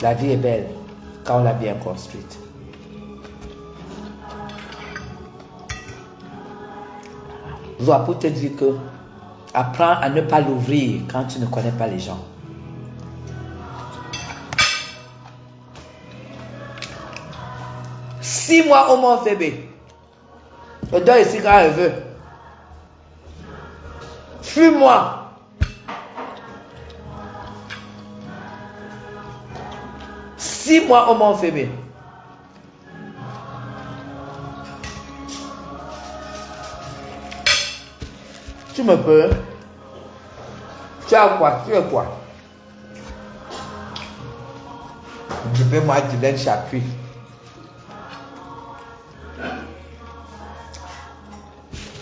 La vie est belle quand on l'a bien construite. Je dois pour te dire que apprends à ne pas l'ouvrir quand tu ne connais pas les gens. Six mois au moins, bébé. Je dois ici quand elle veut. Fuis-moi. Six mois au moins, bébé. Tu me peux? Tu as quoi? Tu as quoi? Je vais moi Dylan Chapuis.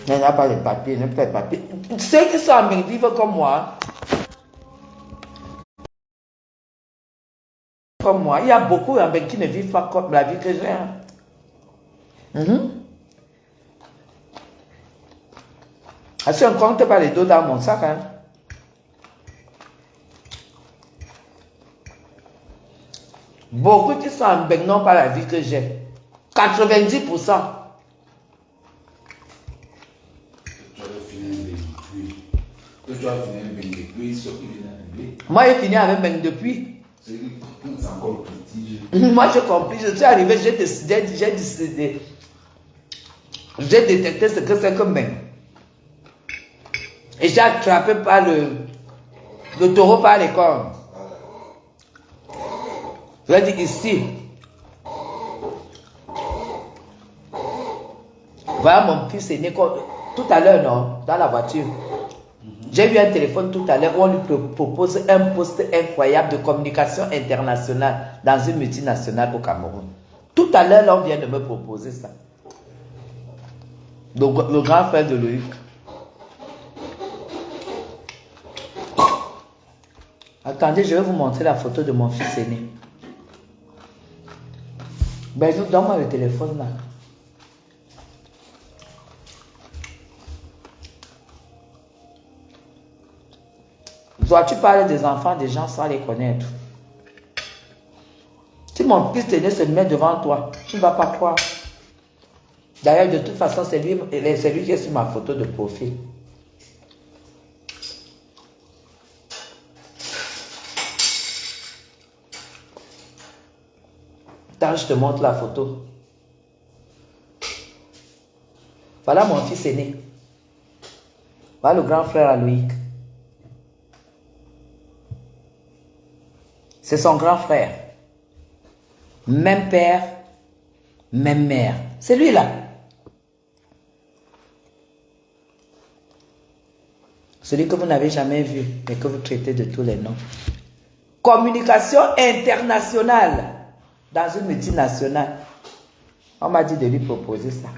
Il n'y a pas les papiers, il n'y a pas les papiers. Ceux qui sont en Amérique vivent comme moi. Comme moi. Il y a beaucoup en Amérique qui ne vivent pas comme la vie que j'ai. Si on ne compte pas les dos dans mon sac, hein. Beaucoup qui sont en Amérique n'ont pas la vie que j'ai. 90%. Moi, j'ai fini avec Meng depuis. Moi, j'ai compris. Je suis arrivé, j'ai décidé. J'ai détecté ce que c'est que Meng. Et j'ai attrapé par le taureau par les cornes. Je lui ai dit ici. Voilà mon fils aîné. Tout à l'heure, non, dans la voiture. J'ai eu un téléphone tout à l'heure où on lui propose un poste incroyable de communication internationale dans une multinationale au Cameroun. Tout à l'heure, là, on vient de me proposer ça. Donc, le grand frère de Loïc. Attendez, je vais vous montrer la photo de mon fils aîné. Ben, donne-moi le téléphone là. Dois-tu parler des enfants des gens sans les connaître? Si mon fils aîné se met devant toi, tu ne vas pas croire. D'ailleurs, de toute façon, c'est lui qui est sur ma photo de profil. Attends, je te montre la photo. Voilà mon fils aîné. Voilà le grand frère à Loïc. C'est son grand frère. Même père, même mère. C'est lui là. Celui que vous n'avez jamais vu, mais que vous traitez de tous les noms. Communication internationale dans une multinationale. On m'a dit de lui proposer ça.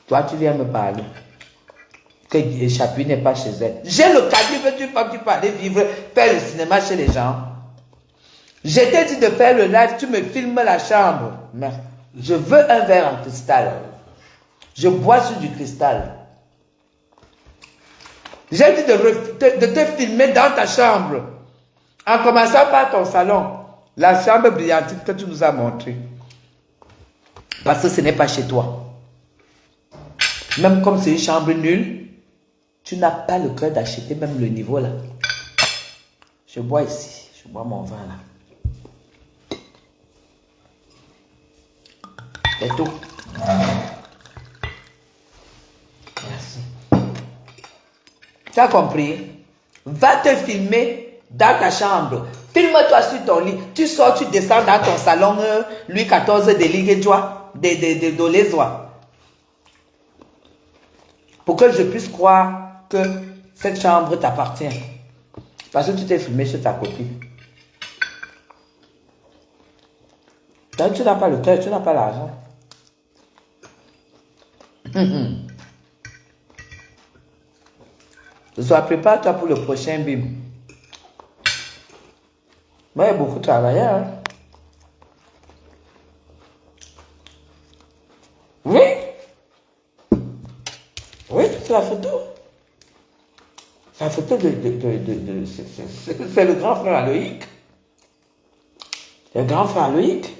Toi, tu viens me parler. Que Chapuis n'est pas chez elle. J'ai le calibre d'une femme qui peut aller vivre, faire le cinéma chez les gens. Je t'ai dit de faire le live, tu me filmes la chambre. Mais je veux un verre en cristal. Je bois sur du cristal. J'ai dit de te filmer dans ta chambre. En commençant par ton salon. La chambre brillante que tu nous as montrée. Parce que ce n'est pas chez toi. Même comme c'est une chambre nulle, tu n'as pas le cœur d'acheter même le niveau là. Je bois ici. Je bois mon vin là. C'est tout. Merci. Tu as compris? Va te filmer dans ta chambre. Filme-toi sur ton lit. Tu sors, tu descends dans ton salon Louis XIV de Liguejoie, de Dolézois. Pour que je puisse croire que cette chambre t'appartient. Parce que tu t'es filmé chez ta copine. Donc, tu n'as pas le cœur, tu n'as pas l'argent. Ce soir, prépare-toi pour le prochain BIM. Moi, j'ai beaucoup travaillé. Hein? Oui. Oui, c'est la photo. La photo c'est le grand frère Aloïc. Le grand frère Aloïc.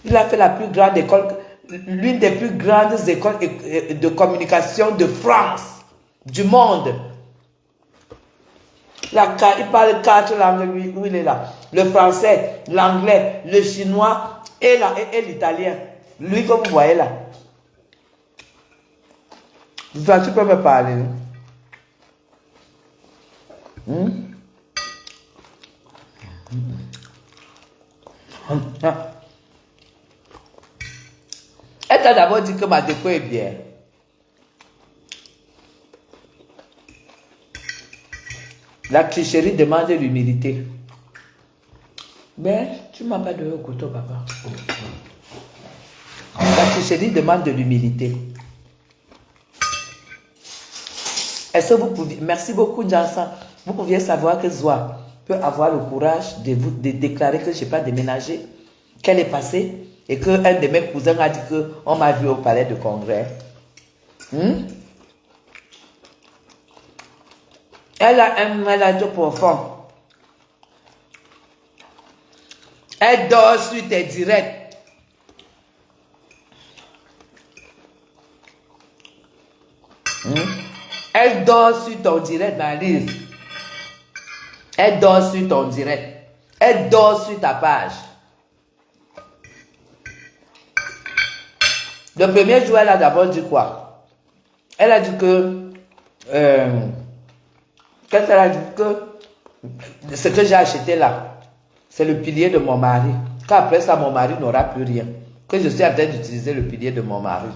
Il a fait la plus grande école, l'une des plus grandes écoles de communication de France, du monde. Il parle 4 langues, lui, où il est là. Le français, l'anglais, le chinois et l'italien. Lui que vous voyez là. Tu peux me parler. Elle t'a d'abord dit que ma déco est bien. La clicherie demande de l'humilité. Mais tu ne m'as pas donné au couteau, papa. La clicherie demande de l'humilité. Est-ce que vous pouviez... Merci beaucoup, Jansan. Vous pouviez savoir que Zoa peut avoir le courage de déclarer que je n'ai pas déménagé, qu'elle est passée et qu'un de mes cousins a dit qu'on m'a vu au palais de congrès. Elle a un malade profond. Elle dort sur tes directs. Elle dort sur ton direct, Marie. Elle dort sur ton direct. Elle dort sur ta page. Le premier jour, elle a d'abord dit quoi? Elle a dit que... Qu'est-ce qu'elle a dit? Que ce que j'ai acheté là, c'est le pilier de mon mari. Qu'après ça, mon mari n'aura plus rien. Que je suis en train d'utiliser le pilier de mon mari.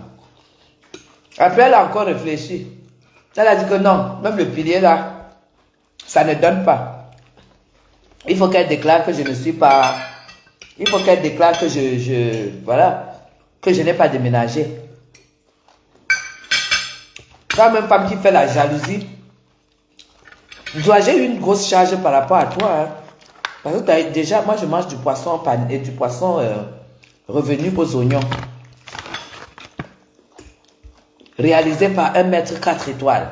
Après, elle a encore réfléchi. Elle a dit que non, même le pilier là, ça ne donne pas. Il faut qu'elle déclare que je ne suis pas... Il faut qu'elle déclare que voilà, que je n'ai pas déménagé. Quand même femme qui fait la jalousie, j'ai eu une grosse charge par rapport à toi. Hein. Parce que déjà, moi je mange du poisson et du poisson revenu aux oignons. Réalisé par 1 mètre 4 étoiles.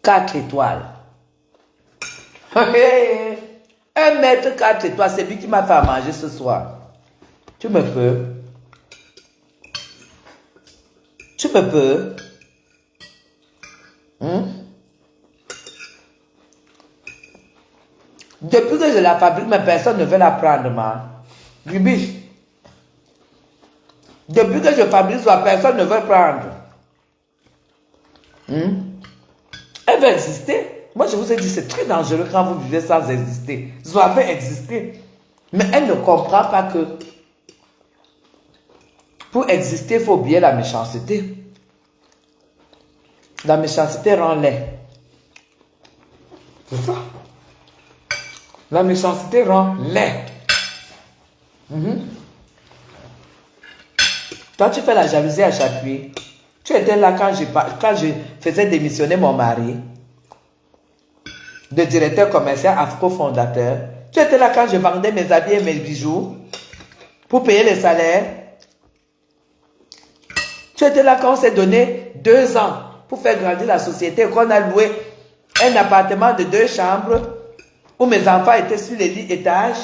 4 étoiles. 1 mètre 4 étoiles, c'est lui qui m'a fait à manger ce soir. Tu me peux? Tu me peux? Depuis que je la fabrique, mais personne ne veut la prendre, ma. Bibi. Depuis que je fabrique, personne ne veut prendre. Elle veut exister. Moi, je vous ai dit, c'est très dangereux quand vous vivez sans exister. Zoa veut exister. Mais elle ne comprend pas que pour exister, il faut oublier la méchanceté. La méchanceté rend laid. C'est ça. La méchanceté rend laid. Toi, tu fais la jalousie à Chapuis. Tu étais là quand je faisais démissionner mon mari de directeur commercial Afro-fondateur. Tu étais là quand je vendais mes habits et mes bijoux pour payer les salaires. Tu étais là quand on s'est donné 2 ans pour faire grandir la société, qu'on a loué un appartement de 2 chambres où mes enfants étaient sur les 10 étages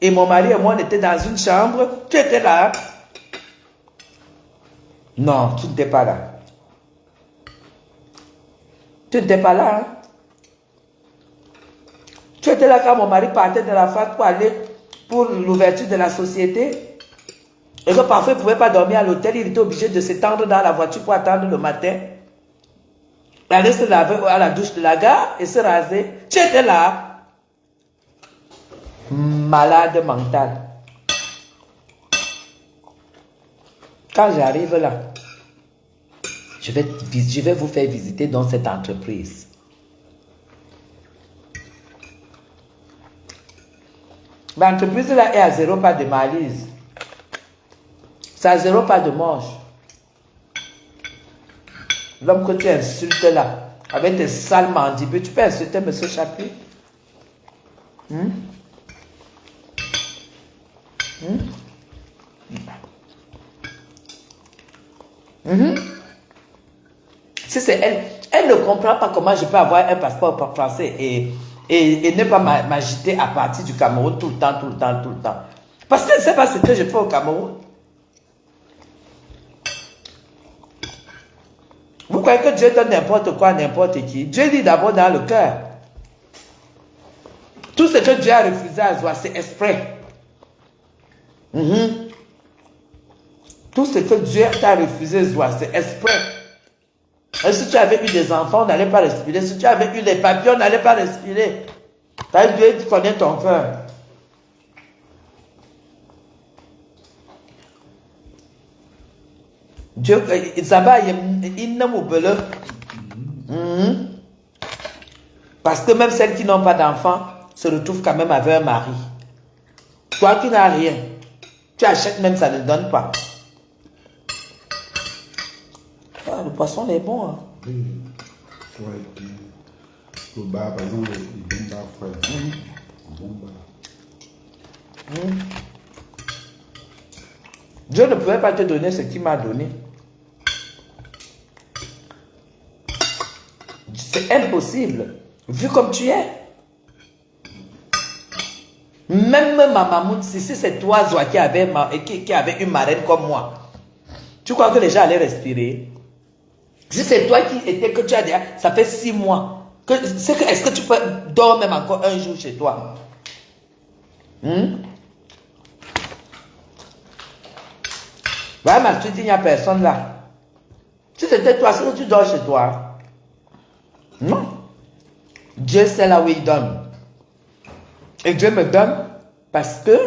et mon mari et moi on était dans une chambre. Tu étais là. Non, tu n'étais pas là. Tu n'étais pas là. Hein? Tu étais là quand mon mari partait de la fac pour aller pour l'ouverture de la société. Et que parfois il ne pouvait pas dormir à l'hôtel. Il était obligé de s'étendre dans la voiture pour attendre le matin. Aller se laver à la douche de la gare et se raser. Tu étais là. Malade mental. Quand j'arrive là, je vais vous faire visiter dans cette entreprise. L'entreprise là est à 0 pas de malise. C'est à 0 pas de manche. L'homme que tu insultes là, avec tes sales mandibules, tu peux insulter M. Chapuis? Si c'est elle, elle ne comprend pas comment je peux avoir un passeport français et ne pas m'agiter à partir du Cameroun tout le temps. Parce qu'elle ne sait pas ce que je fais au Cameroun. Vous croyez que Dieu donne n'importe quoi à n'importe qui? Dieu dit d'abord dans le cœur. Tout ce que Dieu a refusé à Zoa, c'est exprès. Tout ce que Dieu t'a refusé, Zoa, c'est exprès. Et si tu avais eu des enfants, on n'allait pas respirer. Si tu avais eu des papiers, on n'allait pas respirer. Parce que Dieu connaît ton cœur. Dieu, il ne m'oublie. Parce que même celles qui n'ont pas d'enfants se retrouvent quand même avec un mari. Toi qui n'as rien, tu achètes même, ça ne donne pas. Ah, le poisson est bon. Hein. Oui. Le bar, par exemple, les bons bars frères. Bon bar. Dieu ne pouvait pas te donner ce qu'il m'a donné. C'est impossible. Vu comme tu es. Même ma maman, si c'est toi, Zoa, qui avait une marraine comme moi, tu crois que les gens allaient respirer? Si c'est toi que tu as déjà, ça fait 6 mois. Est-ce que tu peux dormir même encore un jour chez toi? Voilà, tu dis, il n'y a personne là. Si c'était toi, est-ce que tu dors chez toi? Non. Dieu sait là où il donne. Et Dieu me donne parce que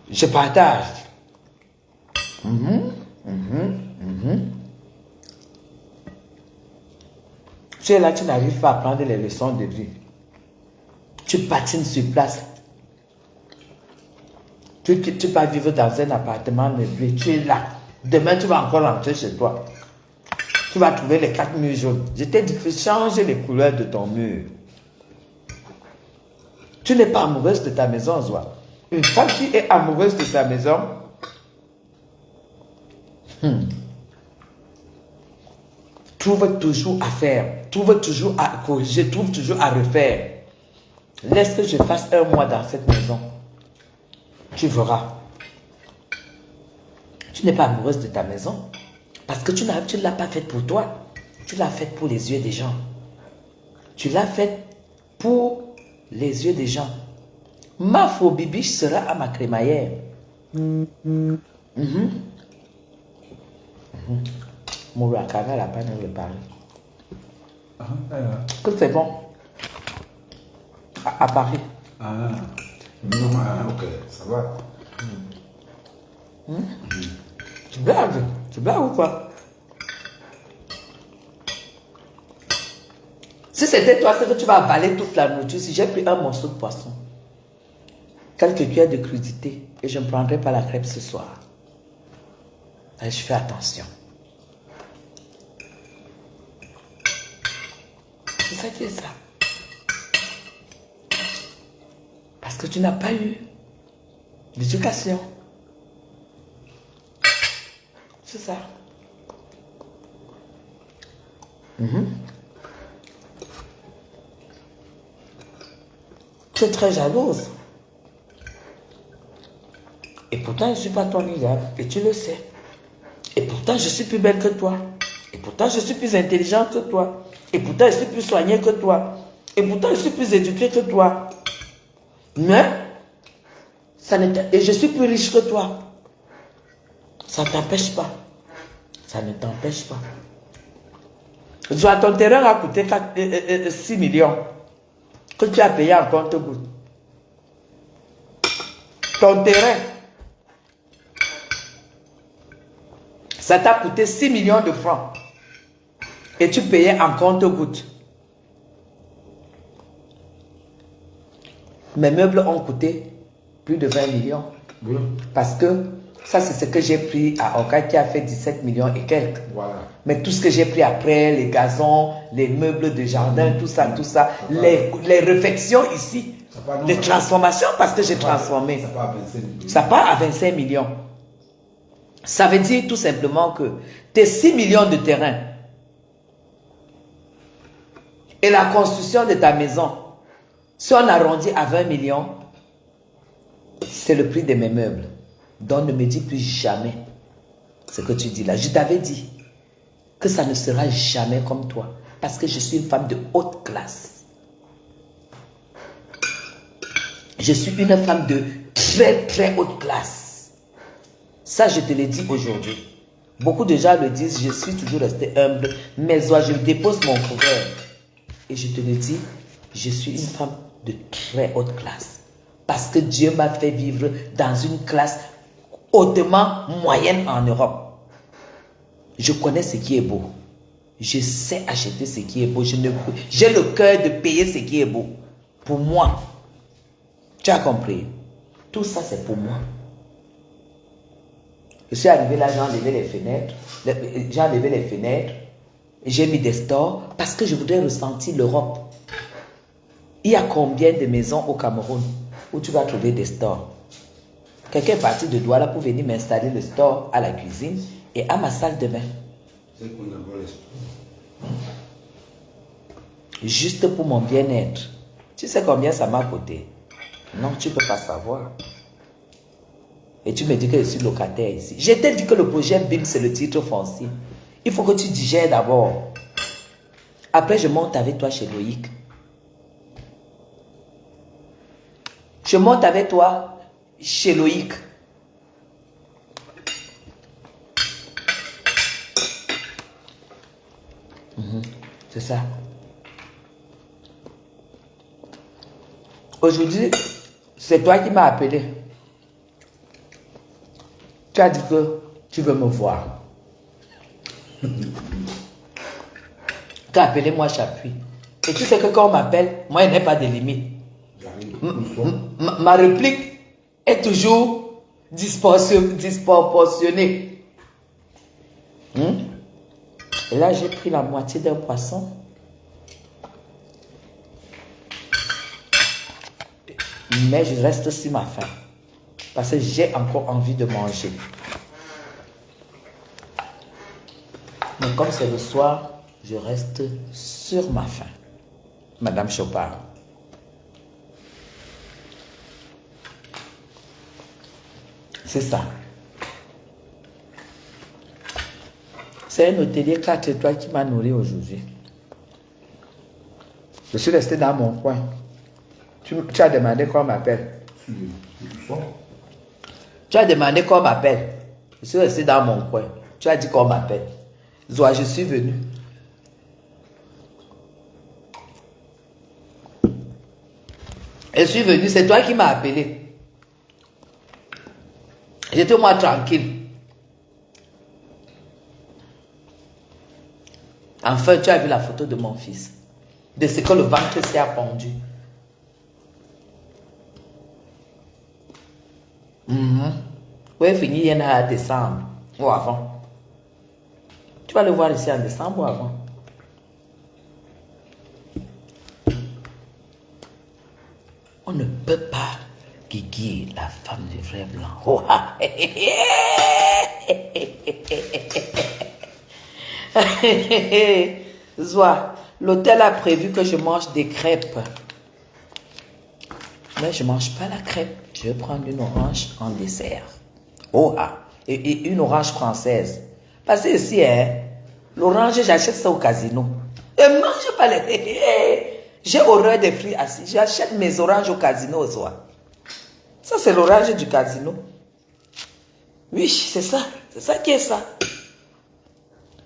je partage. Tu es là, tu n'arrives pas à prendre les leçons de vie. Tu patines sur place. Tu vas vivre dans un appartement meublé. Tu es là. Demain, tu vas encore rentrer chez toi. Tu vas trouver les 4 murs jaunes. Je t'ai dit, change les couleurs de ton mur. Tu n'es pas amoureuse de ta maison, Zoa. Une femme qui est amoureuse de sa maison, trouve toujours à faire, trouve toujours à corriger, trouve toujours à refaire. Laisse que je fasse 1 mois dans cette maison. Tu verras. Tu n'es pas amoureuse de ta maison parce que tu ne l'as pas faite pour toi. Tu l'as faite pour les yeux des gens. Tu l'as faite pour les yeux des gens. Ma faux bibiche sera à ma crémaillère. Mourakara la panne de Paris. Que c'est bon. À Paris. Ok, ça va. Tu blagues? Tu blagues ou quoi? Si c'était toi, c'est que tu vas avaler toute la nourriture. Si j'ai pris un morceau de poisson, quelques cuillères de crudité, et je ne prendrai pas la crêpe ce soir. Et je fais attention. C'est ça qui est ça. Parce que tu n'as pas eu d'éducation. C'est ça. Tu es très jalouse. Et pourtant, je ne suis pas ton idéal. Et tu le sais. Et pourtant, je suis plus belle que toi. Et pourtant, je suis plus intelligente que toi. Et pourtant, je suis plus soignée que toi. Et pourtant, je suis plus éduquée que toi. Mais, et je suis plus riche que toi. Ça ne t'empêche pas. Ça ne t'empêche pas. Ton terrain a coûté 6 millions que tu as payé en compte-gouttes. Ton terrain, ça t'a coûté 6 millions de francs. Et tu payais en compte-gouttes. Mes meubles ont coûté plus de 20 millions. Oui. Parce que ça, c'est ce que j'ai pris à Oka qui a fait 17 millions et quelques. Voilà. Mais tout ce que j'ai pris après, les gazons, les meubles de jardin, tout ça, les réfections ici, les transformations, parce que j'ai transformé. Ça part à 25 millions. Ça part à 25 millions. Ça veut dire tout simplement que tes 6 millions de terrain et la construction de ta maison, si on arrondit à 20 millions, c'est le prix de mes meubles. Donc ne me dis plus jamais ce que tu dis là. Je t'avais dit que ça ne sera jamais comme toi. Parce que je suis une femme de haute classe. Je suis une femme de très très haute classe. Ça, je te l'ai dit aujourd'hui. Beaucoup de gens le disent, je suis toujours restée humble. Mais je dépose mon couvert. Et je te le dis, je suis une femme de très haute classe. Parce que Dieu m'a fait vivre dans une classe hautement moyenne en Europe. Je connais ce qui est beau. Je sais acheter ce qui est beau. J'ai le cœur de payer ce qui est beau. Pour moi. Tu as compris? Tout ça, c'est pour moi. Je suis arrivé là, j'ai enlevé les fenêtres. J'ai enlevé les fenêtres. J'ai mis des stores parce que je voudrais ressentir l'Europe. Il y a combien de maisons au Cameroun où tu vas trouver des stores? Quelqu'un est parti de Douala pour venir m'installer le store à la cuisine et à ma salle de bain. C'est qu'on a les stores. Juste pour mon bien-être. Tu sais combien ça m'a coûté? Non, tu ne peux pas savoir. Et tu me dis que je suis locataire ici. Je t'ai dit que le projet BIM, c'est le titre foncier. Il faut que tu digères d'abord. Après, je monte avec toi chez Loïc. Je monte avec toi chez Loïc. C'est ça. Aujourd'hui, c'est toi qui m'as appelé. Tu as dit que tu veux me voir. Tu as appelé moi Chapuis. Et tu sais que quand on m'appelle, moi, il n'y a pas de limite. Ma réplique est toujours disproportionnée. Et là, j'ai pris la moitié d'un poisson. Mais je reste sur ma faim. Parce que j'ai encore envie de manger. Mais comme c'est le soir, je reste sur ma faim. Madame Chopard. C'est ça. C'est un hôtelier 4 étoiles qui m'a nourri aujourd'hui. Je suis resté dans mon coin. Tu as demandé qu'on m'appelle. Tu as demandé qu'on m'appelle. Je suis resté dans mon coin. Tu as dit qu'on m'appelle. Zoa, je suis venu. Je suis venu, c'est toi qui m'as appelé. J'étais moi tranquille. Enfin, tu as vu la photo de mon fils. De ce que le ventre s'est pendu. Oui, fini, il y en a en décembre. Ou avant. Tu vas le voir ici en décembre ou avant. On ne peut pas guiguer la femme du vrai blanc. Oh, ah. Zoa, l'hôtel a prévu que je mange des crêpes. Mais je ne mange pas la crêpe. Je vais prendre une orange en dessert. Oh, ah. Et une orange française. Parce que ici, l'orange, j'achète ça au casino. Et mange pas les... J'ai horreur des fruits assis. J'achète mes oranges au casino, Zoa. Ça, c'est l'orange du casino. Oui, c'est ça. C'est ça qui est ça.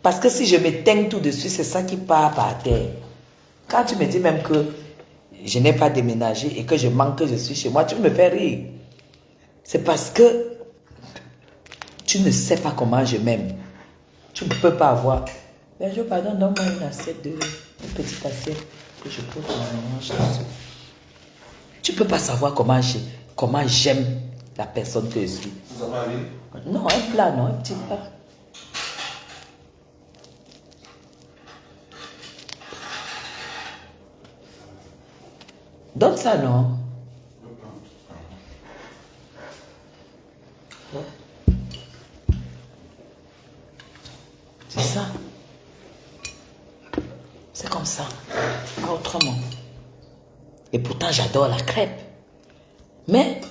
Parce que si je m'éteigne tout dessus, c'est ça qui part par terre. Quand tu me dis même que je n'ai pas déménagé et que je manque que je suis chez moi, tu me fais rire. C'est parce que tu ne sais pas comment je m'aime. Tu ne peux pas avoir. Mais je pardon, donne-moi une petite assiette que je pose dans la manche dessus. Tu ne peux pas savoir comment j'aime la personne que je suis. Vous avez allé? Non, un plat, non, un petit plat. Donne ça, non? ça. C'est comme ça. Pas autrement. Et pourtant, j'adore la crêpe. Mais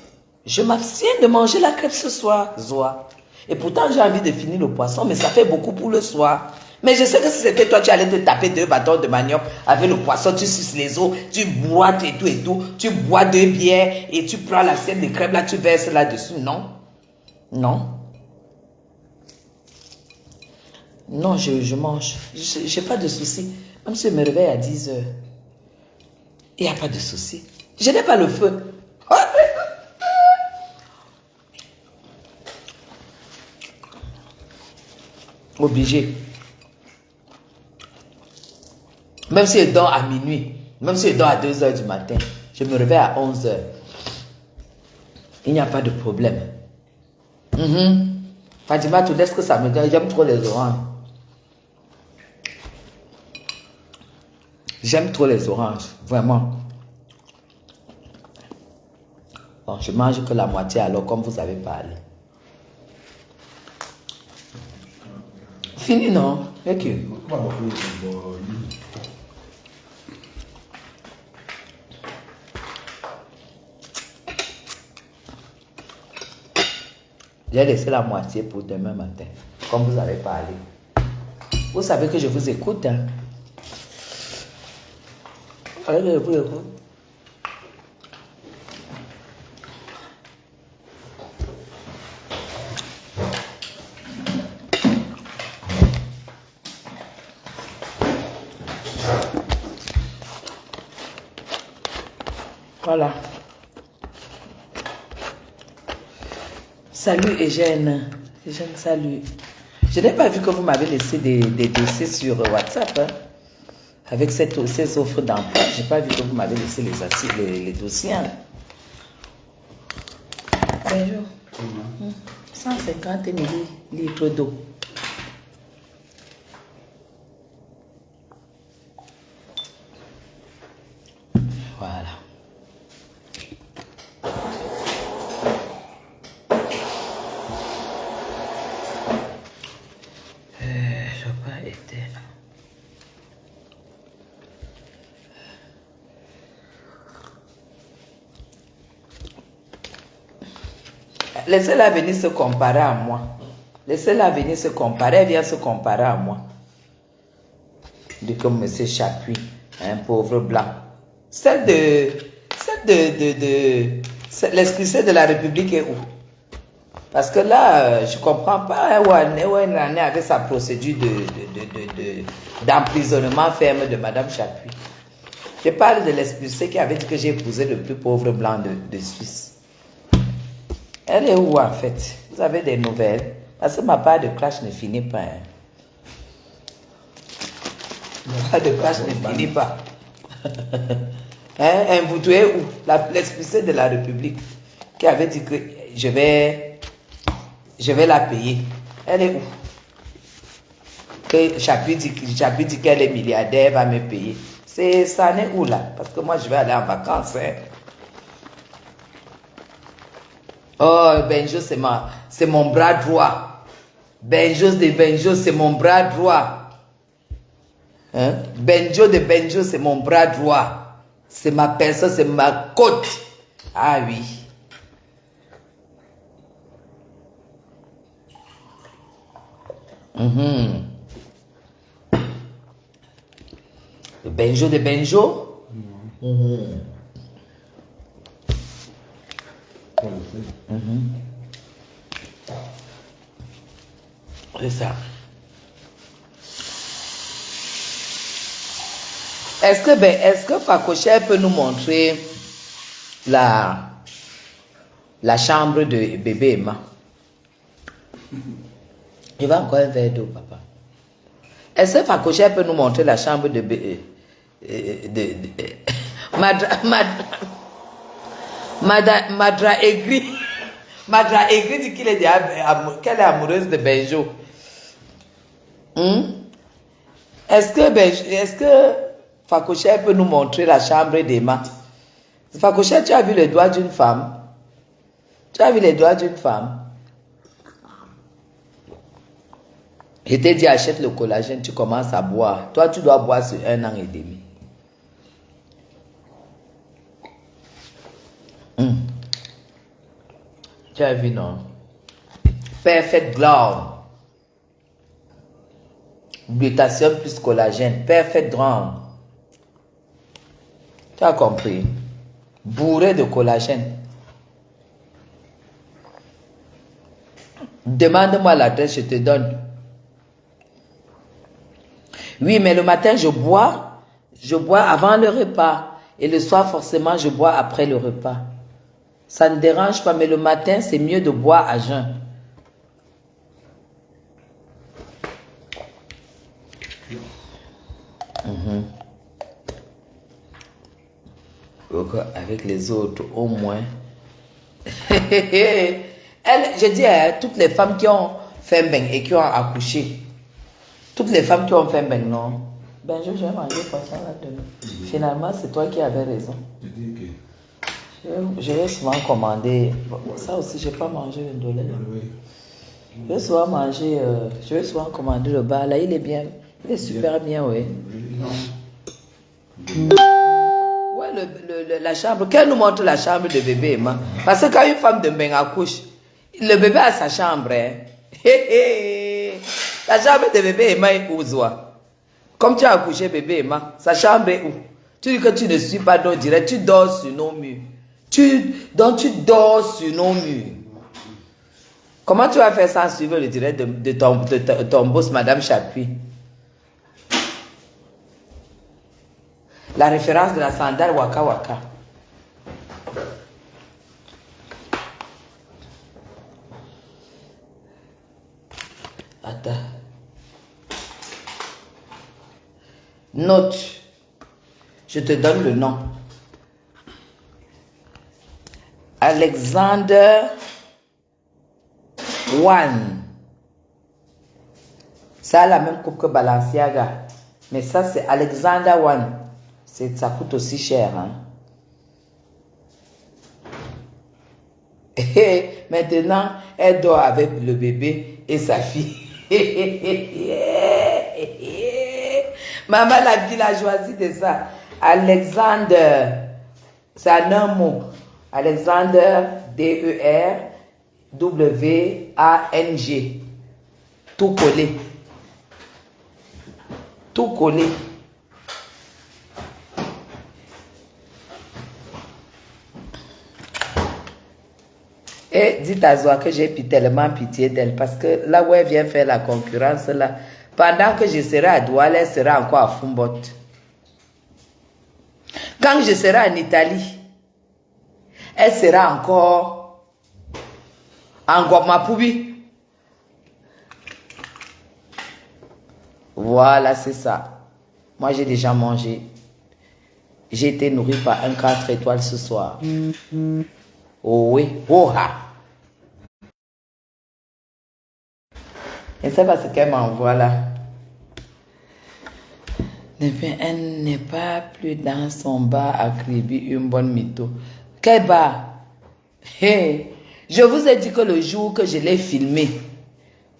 je m'abstiens de manger la crêpe ce soir, Zoa. Et pourtant, j'ai envie de finir le poisson, mais ça fait beaucoup pour le soir. Mais je sais que si c'était toi, tu allais te taper 2 bâtons de manioc avec le poisson, tu suces les os, tu bois et tout. Tu bois 2 bières et tu prends l'assiette de crêpe, là, tu verses là-dessus. Non. Non. Non, je mange. Je n'ai pas de souci. Même si je me réveille à 10 heures, il n'y a pas de souci. Je n'ai pas le feu. Obligé. Même si je dors à minuit, même si je dors à 2 heures du matin, je me réveille à 11 heures. Il n'y a pas de problème. Fatima, tu laisses que ça me donne. J'aime trop les oranges. J'aime trop les oranges, vraiment. Bon, je mange que la moitié alors, comme vous avez parlé. Fini, non? Ok. J'ai laissé la moitié pour demain matin, comme vous avez parlé. Vous savez que je vous écoute, hein? Allez, je vous écoute. Voilà. Salut Eugène. Eugène, salut. Je n'ai pas vu que vous m'avez laissé des dossiers sur WhatsApp. Hein, avec ces offres d'emploi. Je n'ai pas vu que vous m'avez laissé les dossiers. Hein. Bonjour. 150 millilitres d'eau. Voilà. Je n'ai pas été là. Laissez-la venir se comparer à moi. Laissez-la venir se comparer. Elle vient se comparer à moi. Dit comme M. Chapuis, un pauvre blanc. Celle de l'expulsée de la République est où? Parce que là, je ne comprends pas où elle en est avec sa procédure d'emprisonnement ferme de Mme Chapuis. Je parle de l'expulsée qui avait dit que j'ai épousé le plus pauvre blanc de Suisse. Elle est où en fait? Vous avez des nouvelles? Parce que ma part de clash ne finit pas. Hein. Ma part de clash ne finit pas. Hein? Vous trouvez où? L'expulsée de la République qui avait dit que je vais la payer. Elle est où? Que Chapuis dit qu'elle est milliardaire, elle va me payer. Ça en est où là? Parce que moi je vais aller en vacances. Hein. Oh, Benjo, c'est mon bras droit. Benjo, c'est mon bras droit. Hein? Benjo, c'est mon bras droit. C'est ma personne, c'est ma côte. Ah oui. Le Benjo de Benjo. C'est ça. Est-ce que Fakoché peut nous montrer la chambre de bébé Emma? Il va encore un verre d'eau, papa. Est-ce que Fakoché peut nous montrer la chambre de bébé? Madra Aigri. Madra Aigri dit qu'elle est amoureuse de Benjo. Est-ce que Fakoché peut nous montrer la chambre d'Emma? Fakoché, tu as vu les doigts d'une femme? Tu as vu les doigts d'une femme? Je t'ai dit, achète le collagène, tu commences à boire. Toi, tu dois boire sur 1 an et demi. Tu as vu, non? Perfect Ground. Glutathione plus collagène. Perfect Ground. Tu as compris? Bourré de collagène. Demande-moi l'adresse, je te donne. Oui, mais le matin, je bois avant le repas. Et le soir, forcément, je bois après le repas. Ça ne dérange pas, mais le matin, c'est mieux de boire à jeun. Avec les autres, au moins. Je dis à toutes les femmes qui ont fait un bain et qui ont accouché. Toutes les femmes qui ont fait un bain, non. Ben, je vais manger poisson là demain. Finalement, c'est toi qui avais raison. Je vais souvent commander. Ça aussi, je n'ai pas mangé le dollar. Je vais souvent commander le bar. Là, il est bien. Il est super bien, oui. Ouais, la chambre. Qu'elle nous montre la chambre de bébé Emma. Parce que quand une femme de bain accouche, le bébé a sa chambre. Hein. La chambre de bébé Emma est où, Zoa? Comme tu as accouché bébé Emma, sa chambre est où? Tu dis que tu ne suis pas d'eau direct, tu dors sur nos murs. Tu dors sur nos murs. Comment tu vas faire sans suivre le direct de ton boss, Madame Chapuis? La référence de la sandale Waka Waka. Attends. Note. Je te donne le nom. Alexander One. Ça a la même coupe que Balenciaga. Mais ça, c'est Alexander One. Ça coûte aussi cher. Hein? Et maintenant, elle dort avec le bébé et sa fille. Maman, la villageoisie de ça. Alexander. C'est un mot. Alexander, D-E-R-W-A-N-G. Tout collé. Tout collé. Et dites à Zoa que j'ai tellement pitié d'elle parce que là où elle vient faire la concurrence, là, pendant que je serai à Douala, elle sera encore à Fumbot. Quand je serai en Italie, elle sera encore en Guamapoubi. Voilà, c'est ça. Moi, j'ai déjà mangé. J'ai été nourri par un 4 étoiles ce soir. Oh oui, oh ha. Et c'est parce qu'elle m'envoie là. Elle n'est pas plus dans son bar à crier une bonne mytho. Quel bar? Hey, je vous ai dit que le jour que je l'ai filmé,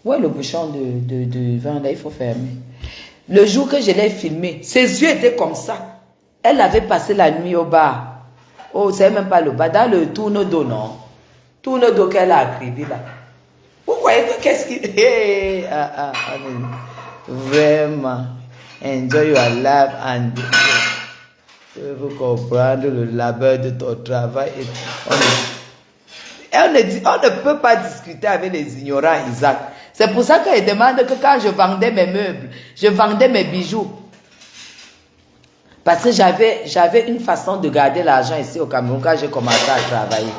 ouais, le bouchon de vin là, il faut fermer. Le jour que je l'ai filmé, ses yeux étaient comme ça. Elle avait passé la nuit au bar. Oh, c'est même pas le bar, dans le tourne-dos, non? Tourne-dos qu'elle a acribé là. Vous croyez que qu'est-ce qui... Hey, vraiment. Enjoy your life and... Vous comprendre le labeur de ton travail. On ne peut pas discuter avec les ignorants, Isaac. C'est pour ça qu'elle demande que quand je vendais mes meubles, je vendais mes bijoux. Parce que j'avais une façon de garder l'argent ici au Cameroun quand j'ai commencé à travailler.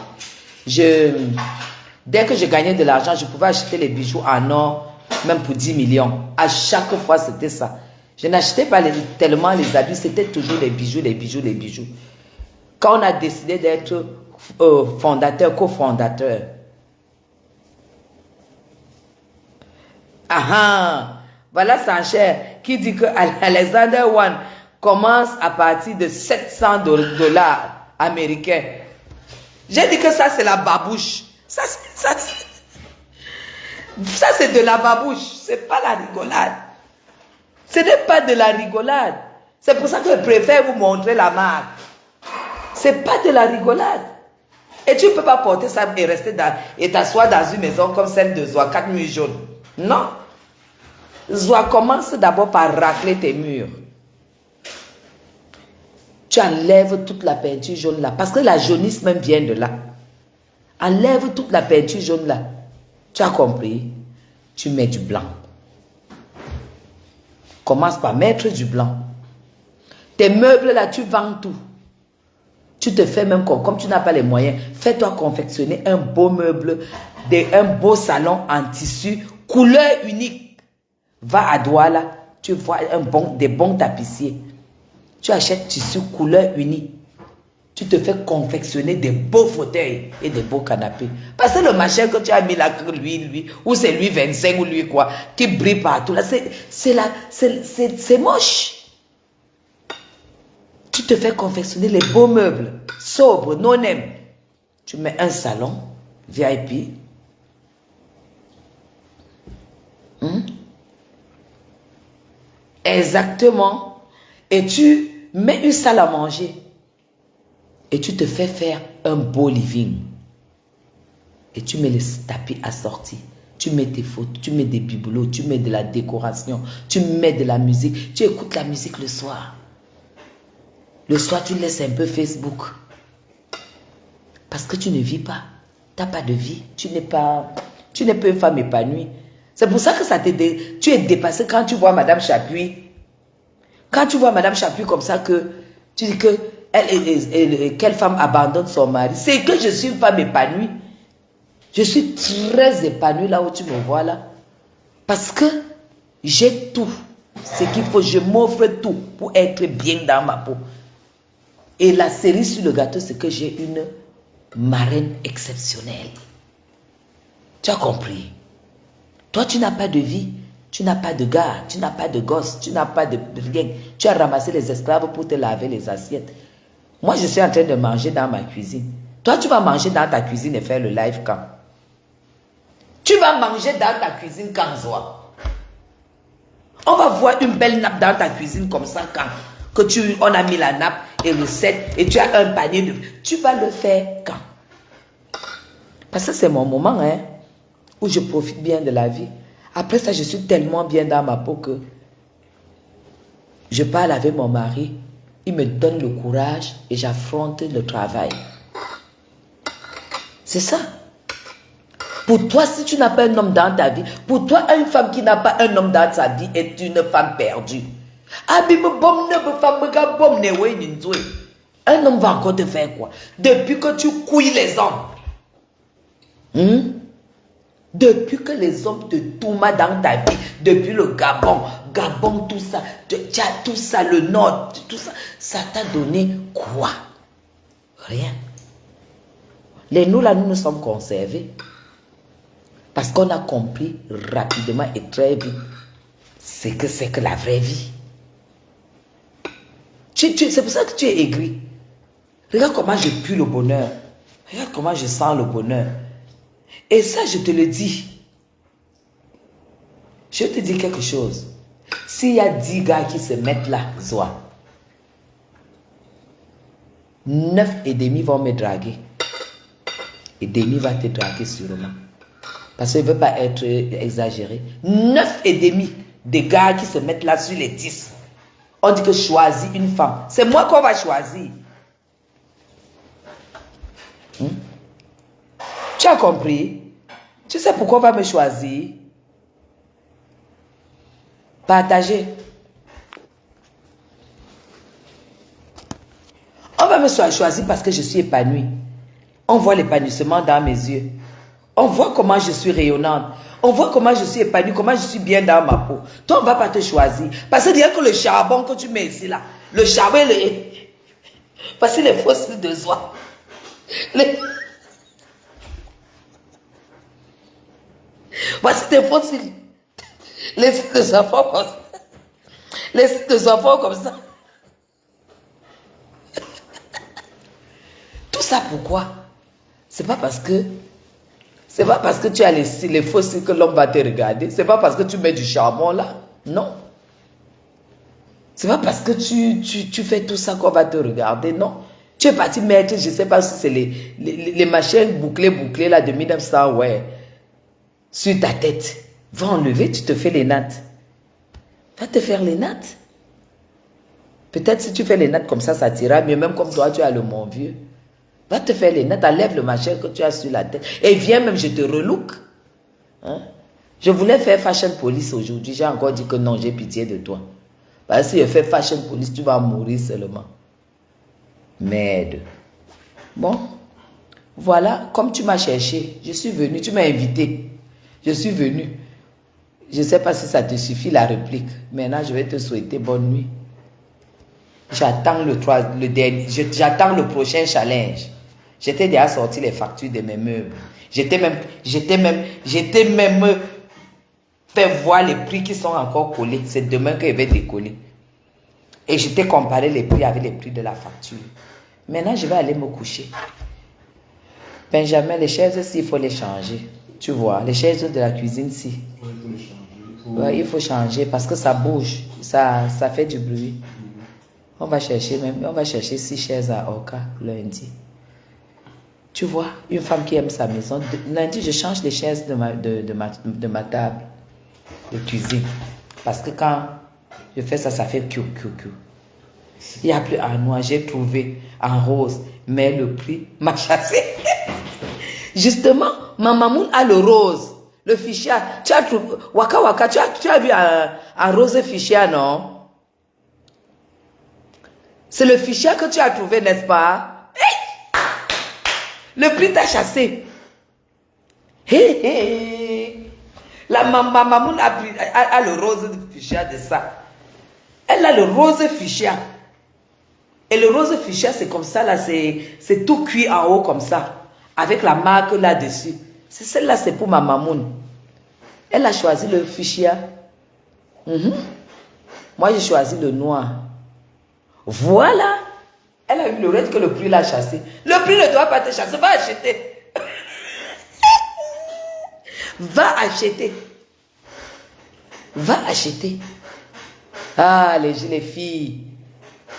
Dès que je gagnais de l'argent, je pouvais acheter les bijoux en or, même pour 10 millions. À chaque fois, c'était ça. Je n'achetais pas tellement les habits, c'était toujours les bijoux, les bijoux, les bijoux. Quand on a décidé d'être fondateur, cofondateur. Voilà Sanchez qui dit que Alexander One commence à partir de 700 dollars américains. J'ai dit que ça c'est la babouche. Ça, c'est de la babouche. C'est pas la rigolade. Ce n'est pas de la rigolade. C'est pour ça que je préfère vous montrer la marque. C'est pas de la rigolade. Et tu ne peux pas porter ça et rester et t'asseoir dans une maison comme celle de Zoa, 4 murs jaunes. Non. Zoa commence d'abord par racler tes murs. Tu enlèves toute la peinture jaune là. Parce que la jaunisse même vient de là. Enlève toute la peinture jaune là. Tu as compris? Tu mets du blanc. Commence par mettre du blanc. Tes meubles là, tu vends tout. Tu te fais même comme tu n'as pas les moyens. Fais-toi confectionner un beau meuble, un beau salon en tissu, couleur unique. Va à Douala, tu vois des bons tapissiers. Tu achètes tissu couleur unique. Tu te fais confectionner des beaux fauteuils et des beaux canapés. Parce que le machin que tu as mis là, lui, ou c'est lui 25 ou lui quoi, qui brille partout là, c'est moche. Tu te fais confectionner les beaux meubles, sobres, non-name. Tu mets un salon, VIP. Exactement. Et tu mets une salle à manger. Et tu te fais faire un beau living. Et tu mets les tapis assortis. Tu mets tes photos, tu mets des bibelots, tu mets de la décoration, tu mets de la musique. Tu écoutes la musique le soir. Le soir, tu laisses un peu Facebook. Parce que tu ne vis pas. Tu n'as pas de vie. Tu n'es pas une femme épanouie. C'est pour ça que tu es dépassé quand tu vois Madame Chapuis. Quand tu vois Madame Chapuis comme ça, que tu dis que quelle femme abandonne son mari. C'est que je suis une femme épanouie. Je suis très épanouie là où tu me vois là. Parce que j'ai tout. Ce qu'il faut, je m'offre tout pour être bien dans ma peau. Et la cerise sur le gâteau, c'est que j'ai une marraine exceptionnelle. Tu as compris? Toi, tu n'as pas de vie, tu n'as pas de gars, tu n'as pas de gosse, tu n'as pas de rien. Tu as ramassé les esclaves pour te laver les assiettes. Moi, je suis en train de manger dans ma cuisine. Toi, tu vas manger dans ta cuisine et faire le live quand? Tu vas manger dans ta cuisine quand, Zoa? On va voir une belle nappe dans ta cuisine comme ça quand? On a mis la nappe et le set et tu as un panier de... Tu vas le faire quand? Parce que c'est mon moment, hein, où je profite bien de la vie. Après ça, je suis tellement bien dans ma peau que je parle avec mon mari, il me donne le courage et j'affronte le travail. C'est ça. Pour toi, si tu n'as pas un homme dans ta vie, pour toi, une femme qui n'a pas un homme dans sa vie est une femme perdue. Un homme va encore te faire quoi? Depuis que tu couilles les hommes. Depuis que les hommes te tourment dans ta vie, depuis le Gabon, tout ça, tu as tout ça, le Nord, tout ça, ça t'a donné quoi? Rien. Nous là, nous nous sommes conservés. Parce qu'on a compris rapidement et très vite c'est que la vraie vie. C'est pour ça que tu es aigri. Regarde comment je pue le bonheur. Regarde comment je sens le bonheur. Et ça, je te le dis. Je te dis quelque chose. S'il y a 10 gars qui se mettent là, Zoa, 9 et demi vont me draguer. Et demi va te draguer sûrement. Parce qu'il ne veut pas être exagéré. 9 et demi des gars qui se mettent là sur les 10. On dit que choisis une femme. C'est moi qu'on va choisir. Tu as compris? Tu sais pourquoi on va me choisir? Partager. On va me choisir parce que je suis épanouie. On voit l'épanouissement dans mes yeux. On voit comment je suis rayonnante. On voit comment je suis épanouie, comment je suis bien dans ma peau. Toi, on ne va pas te choisir. Parce que rien que le charbon que tu mets ici, là, le charbon, parce que les fossiles de Zoa. Voici tes fossiles. Les sites de enfants comme ça. Les sites de enfants comme ça. Tout ça pourquoi? C'est pas parce que C'est pas parce que tu as les faux cils que l'homme va te regarder. C'est pas parce que tu mets du charbon là. Non. C'est pas parce que tu fais tout ça qu'on va te regarder. Non. Tu es parti mettre, je sais pas si c'est les machines bouclées là de 1900, ouais. Sur ta tête. Va enlever, tu te fais les nattes. Va te faire les nattes. Peut-être si tu fais les nattes comme ça t'ira mieux. Même comme toi, tu as le mon vieux. Va te faire les nattes, enlève le machin que tu as sur la tête. Et viens même, je te relook. Hein? Je voulais faire fashion police aujourd'hui. J'ai encore dit que non, j'ai pitié de toi. Parce que si je fais fashion police, tu vas mourir seulement. Merde. Bon. Voilà, comme tu m'as cherché, je suis venu, tu m'as invité. Je suis venu. Je ne sais pas si ça te suffit la réplique. Maintenant, je vais te souhaiter bonne nuit. J'attends j'attends le prochain challenge. J'étais déjà sorti les factures de mes meubles. J'étais même fait voir les prix qui sont encore collés. C'est demain que je vais décoller. Et je t'ai comparé les prix avec les prix de la facture. Maintenant, je vais aller me coucher. Benjamin, les chaises, il faut les changer. Tu vois, les chaises de la cuisine, si. Ouais, il faut changer parce que ça bouge. Ça fait du bruit. On va chercher 6 chaises à Oka lundi. Tu vois, une femme qui aime sa maison. Lundi, je change les chaises de ma table de cuisine. Parce que quand je fais ça, ça fait kiou. Il n'y a plus en noir, j'ai trouvé en rose. Mais le prix m'a chassé. Justement, ma mamoun a le rose. Le fichia. Tu as trouvé, Waka, tu as vu un rose fichia, non? C'est le fichier que tu as trouvé, n'est-ce pas? Hey! Le prix t'a chassé. Hey, hey. La maman a le rose fichier de ça. Elle a le rose fichier. Et le rose fichier, c'est comme ça, là, c'est tout cuit en haut comme ça. Avec la marque là-dessus. Celle-là, c'est pour ma mamoun. Elle a choisi le fichier. Moi, j'ai choisi le noir. Voilà. Elle a eu le reste que le prix l'a chassé. Le prix ne doit pas te chasser. Va acheter. Va acheter. Va acheter. Ah, les filles.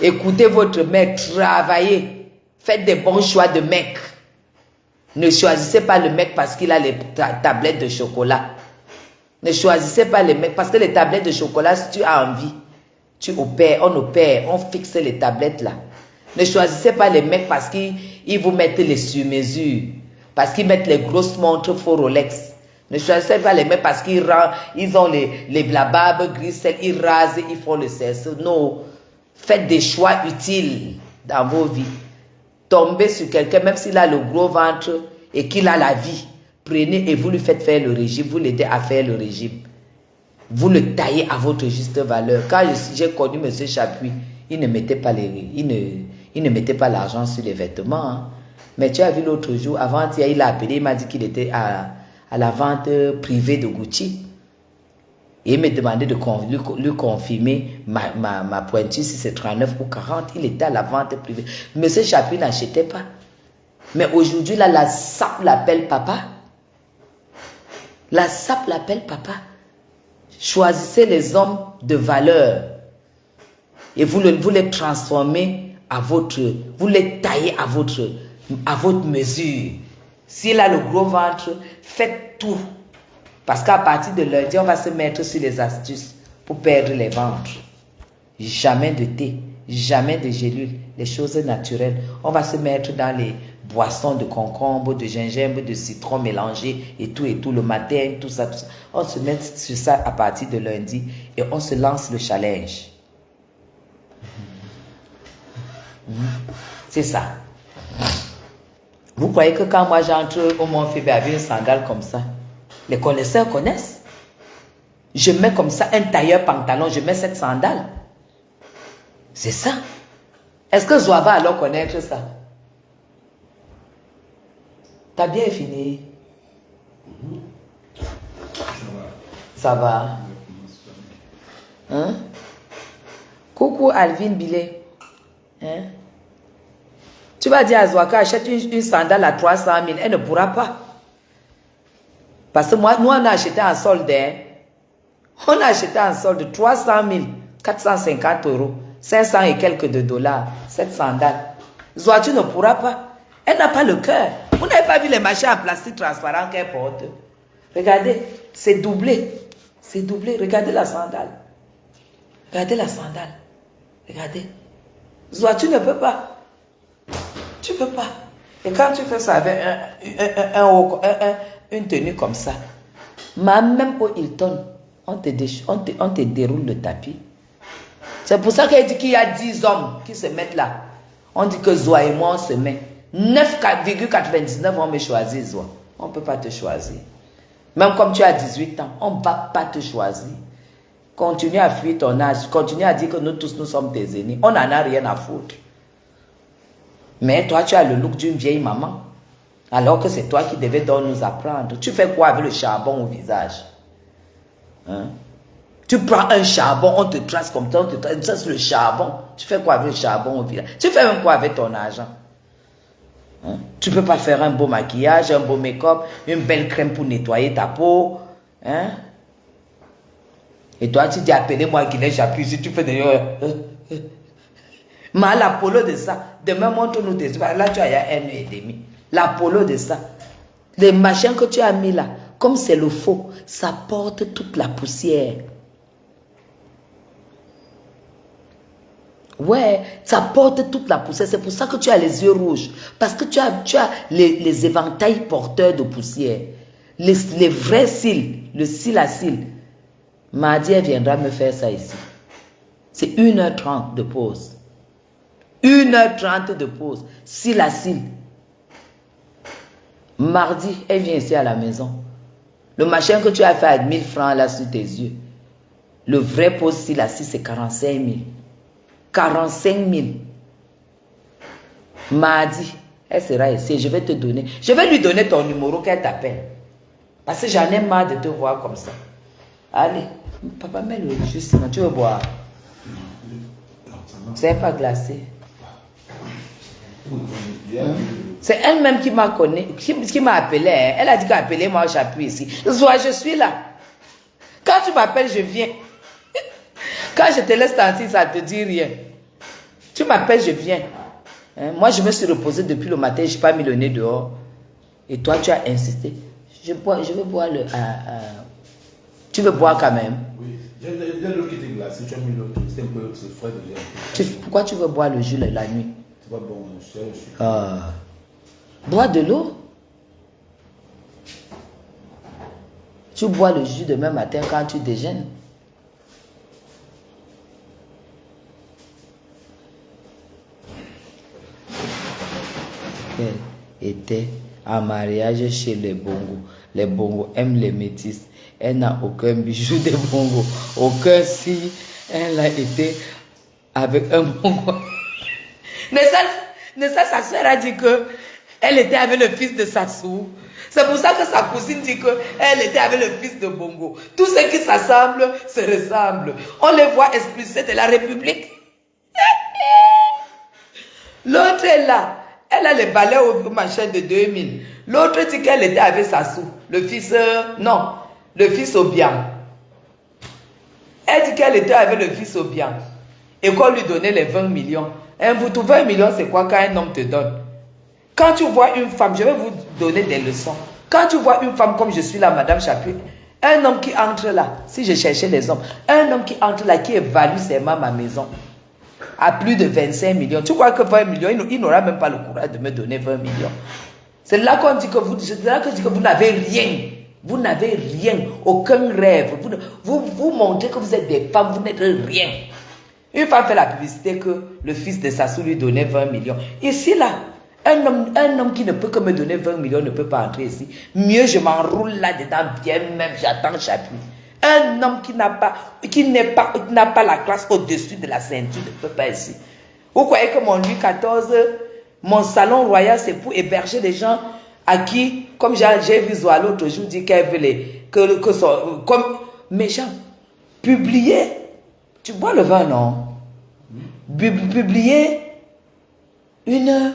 Écoutez votre mec. Travaillez. Faites des bons choix de mec. Ne choisissez pas le mec parce qu'il a les tablettes de chocolat. Ne choisissez pas les mecs parce que les tablettes de chocolat, si tu as envie, on fixe les tablettes là. Ne choisissez pas les mecs parce qu'ils vous mettent les sur-mesures, parce qu'ils mettent les grosses montres faux Rolex. Ne choisissez pas les mecs parce qu'ils ont la barbe grise, ils rasent, ils font le cerceau. Non, faites des choix utiles dans vos vies. Tombez sur quelqu'un, même s'il a le gros ventre et qu'il a la vie, prenez et vous lui faites faire le régime, vous l'aidez à faire le régime. Vous le taillez à votre juste valeur. Quand j'ai connu M. Chapuis, il ne mettait pas l'argent sur les vêtements. Hein. Mais tu as vu l'autre jour, avant-hier, il a appelé, il m'a dit qu'il était à la vente privée de Gucci. Et il m'a demandé de lui confirmer ma pointure si c'est 39 ou 40. Il était à la vente privée. M. Chapuis n'achetait pas. Mais aujourd'hui, là, la SAP l'appelle papa. La SAP l'appelle papa. Choisissez les hommes de valeur et vous les transformez vous les taillez à votre mesure. S'il a le gros ventre, faites tout. Parce qu'à partir de lundi, on va se mettre sur les astuces pour perdre les ventres. Jamais de thé, jamais de gélule, les choses naturelles. On va se mettre dans les boissons de concombre, de gingembre, de citron mélangé et tout le matin, tout ça. On se met sur ça à partir de lundi et on se lance le challenge. C'est ça. Vous croyez que quand moi j'entre au Mont Fébé avec une sandale comme ça, les connaisseurs connaissent? Je mets comme ça un tailleur pantalon, je mets cette sandale. C'est ça. Est-ce que Zoa va alors connaître ça? T'as bien fini? Ça va. Hein? Coucou Alvin Billet. Hein? Tu vas dire à Zoaka, achète une sandale à 300 000. Elle ne pourra pas. Parce que moi, nous, on a acheté en solde. Hein. On a acheté en solde 300 000, 450 euros, 500 et quelques de dollars, cette sandale. Zoa, tu ne pourras pas. Elle n'a pas le cœur. Vous n'avez pas vu les machins en plastique transparent qu'elle porte. Regardez, c'est doublé. C'est doublé. Regardez la sandale. Regardez la sandale. Regardez. Zoa, tu ne peux pas. Tu ne peux pas. Et quand tu fais ça avec une tenue comme ça, même au Hilton, on te déroule le tapis. C'est pour ça qu'elle dit qu'il y a 10 hommes qui se mettent là. On dit que Zoa et moi, on se met. 9,99, on me choisit, Zoa. On ne peut pas te choisir. Même comme tu as 18 ans, on ne va pas te choisir. Continue à fuir ton âge. Continue à dire que nous tous, nous sommes tes aînés. On n'en a rien à foutre. Mais toi, tu as le look d'une vieille maman. Alors que c'est toi qui devais donc nous apprendre. Tu fais quoi avec le charbon au visage? Hein? Tu prends un charbon, on te trace comme ça, on te trace le charbon. Tu fais quoi avec le charbon au visage? Tu fais même quoi avec ton argent? Hein? Tu ne peux pas faire un beau maquillage, un beau make-up, une belle crème pour nettoyer ta peau. Hein? Et toi, tu dis, appelez-moi Guinée, j'appuie. Si tu fais des... Mais l'Apollo de ça, demain, montre-nous tes yeux. Là, tu as 1 an et demi. L'Apollo de ça. Les machins que tu as mis là, comme c'est le faux, ça porte toute la poussière. Ouais, ça porte toute la poussière. C'est pour ça que tu as les yeux rouges. Parce que tu as les éventails porteurs de poussière. Les vrais cils, le cil à cils. Mardi, elle viendra me faire ça ici. C'est 1h30 de pause. 1h30 de pause. Cil à cil. Mardi, elle vient ici à la maison. Le machin que tu as fait à 1000 francs là sur tes yeux. Le vrai pause cil à cil, c'est 45 000. 45 000. Mardi, elle sera ici. Je vais te donner. Je vais lui donner ton numéro qu'elle t'appelle. Parce que j'en ai marre de te voir comme ça. Allez, papa, mets-le juste sinon tu veux boire. C'est pas glacé. C'est elle-même qui m'a connu, qui m'a appelé. Hein. Elle a dit qu'appelez-moi, j'appuie ici. Zoa, je suis là. Quand tu m'appelles, je viens. Quand je te laisse t'asseoir, ça ne te dit rien. Tu m'appelles, je viens. Hein? Moi, je me suis reposée depuis le matin, je n'ai pas mis le nez dehors. Et toi, tu as insisté. Je veux boire le... Tu veux boire quand même? Oui, il y a l'eau qui était glacée, tu as mis l'autre, c'est un peu frais déjà. Pourquoi tu veux boire le jus la nuit? C'est pas bon, je suis. Bois de l'eau. Tu bois le jus demain matin quand tu déjeunes. Elle était en mariage chez les Bongo. Les Bongo aiment les métis. Elle n'a aucun bijou des Bongo. Aucun si. Elle a été avec un Bongo. Sa soeur a dit qu'elle était avec le fils de Sassou. C'est pour ça que sa cousine dit qu'elle était avec le fils de Bongo. Tout ce qui s'assemble se ressemble. On les voit expulsés de la République. L'autre est là. Elle a les balais au machin de 2000. L'autre dit qu'elle était avec Sassou. Le fils, non, le fils Obiang. Elle dit qu'elle était avec le fils Obiang. Et qu'on lui donnait les 20 millions. Un bouton 20 millions, c'est quoi quand un homme te donne? Quand tu vois une femme, je vais vous donner des leçons. Quand tu vois une femme comme je suis là, Madame Chapuis, un homme qui entre là, si je cherchais les hommes, un homme qui entre là, qui évalue seulement ma maison, à plus de 25 millions. Tu crois que 20 millions, il n'aura même pas le courage de me donner 20 millions. C'est là qu'on dit que vous n'avez rien. Vous n'avez rien, aucun rêve. Vous montrez que vous êtes des femmes, vous n'êtes rien. Une femme fait la publicité que le fils de Sassou lui donnait 20 millions. Ici, là, un homme qui ne peut que me donner 20 millions ne peut pas entrer ici. Mieux, je m'enroule là-dedans, bien même, j'attends Chapuis. Un homme qui n'a pas la classe au-dessus de la ceinture ne peut pas ici. Vous croyez que mon Louis XIV, mon salon royal, c'est pour héberger des gens à qui, comme j'ai vu Zoa l'autre jour, dit qu'elle veut comme mes gens, publier, tu bois le vin, non? Publier une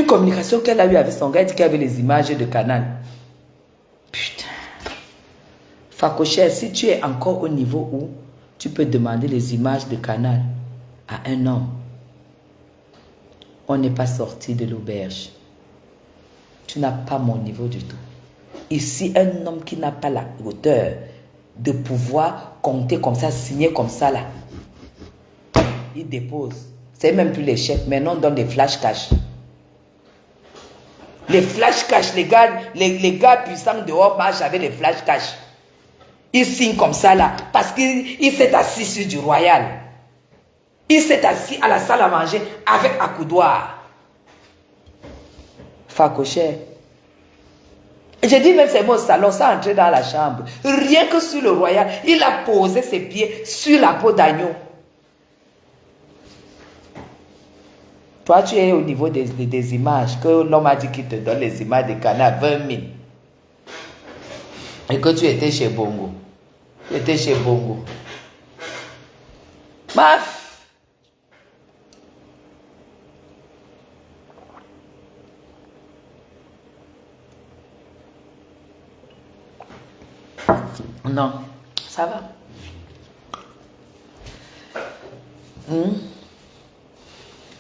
communication qu'elle a eue avec son gars, elle dit qu'elle avait les images de Canal. Putain. Facochère, si tu es encore au niveau où tu peux demander les images de Canal à un homme, on n'est pas sorti de l'auberge. Tu n'as pas mon niveau du tout. Ici, un homme qui n'a pas la hauteur de pouvoir compter comme ça, signer comme ça là, il dépose. C'est même plus les chèques, maintenant on donne des flash cash. Les flash cash, les gars puissants dehors marchent avec les flash cash. Ils signent comme ça là, parce qu'il s'est assis sur du royal. Il s'est assis à la salle à manger avec accoudoir. Facochère. J'ai dit même c'est mon salon, ça entrer dans la chambre. Rien que sur le royal, il a posé ses pieds sur la peau d'agneau. Toi, tu es au niveau des images, que l'homme a dit qu'il te donne les images de Canal, 20 000. Et que tu étais chez Bongo. Tu étais chez Bongo. Maf! Non, ça va.